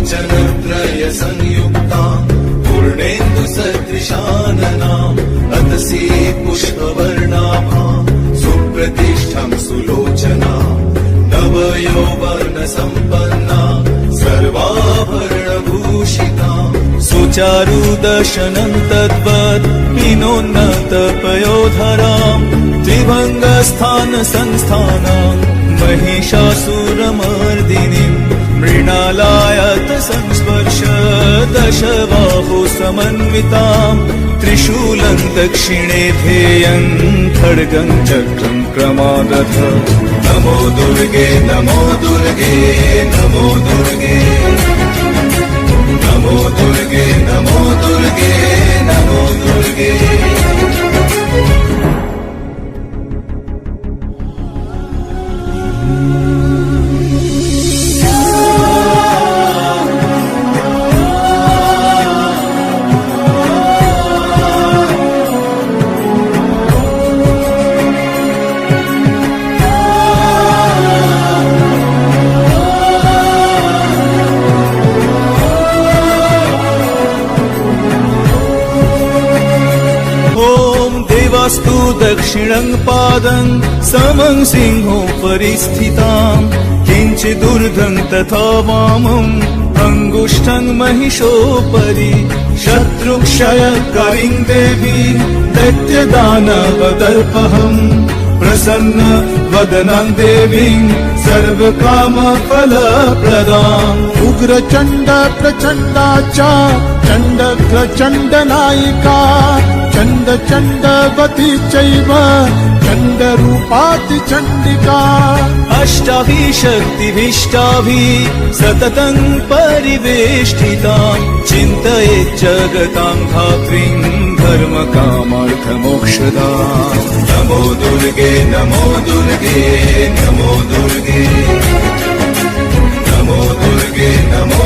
लोचनत्रय संयुक्ता पूर्णेन्दु सदृशाननाम् अतसी पुष्पवर्णाभा सुप्रतिष्ठं सुलोचना नवयौवन सम्पन्ना सर्वाभरणभूषिता सुचारुदर्शनं तद्वत् हिनोन्नतपयोधराम् त्रिभङ्गस्थानसंस्थानाम् महिषासुरमर्दिनीम् मृणालायत संस्पर्श दशबाहु समन्विताम् त्रिशूलं दक्षिणे ध्येयं खड्गं चक्रं क्रमागत नमो दुर्गे नमो दुर्गे नमो दुर्गे नमो दुर्गे नमो दुर्गे नमो दुर्गे स्तु दक्षिणं पादं समं सिंहोपरि स्थिताम् किञ्चिदूर्ध्वं तथा वामम् अङ्गुष्ठं महिषोपरि शत्रुक्षयकरीं देवी दैत्यदानवदर्पहम् प्रसन्न वदनं देवीं सर्वकामफलप्रदाम् उग्रचण्ड प्रचण्डा च चण्डग्रचण्डनायिका चण्ड चण्डवती चैव चण्डरूपाति चण्डिका अष्टाभिः शक्तिभिष्टाभिः सततं परिवेष्टिताम् चिन्तयेत् जगतां धात्रीं धर्मकामार्थमोक्षदाम् नमो दुर्गे नमो दुर्गे नमो दुर्गे नमो दुर्गे नमो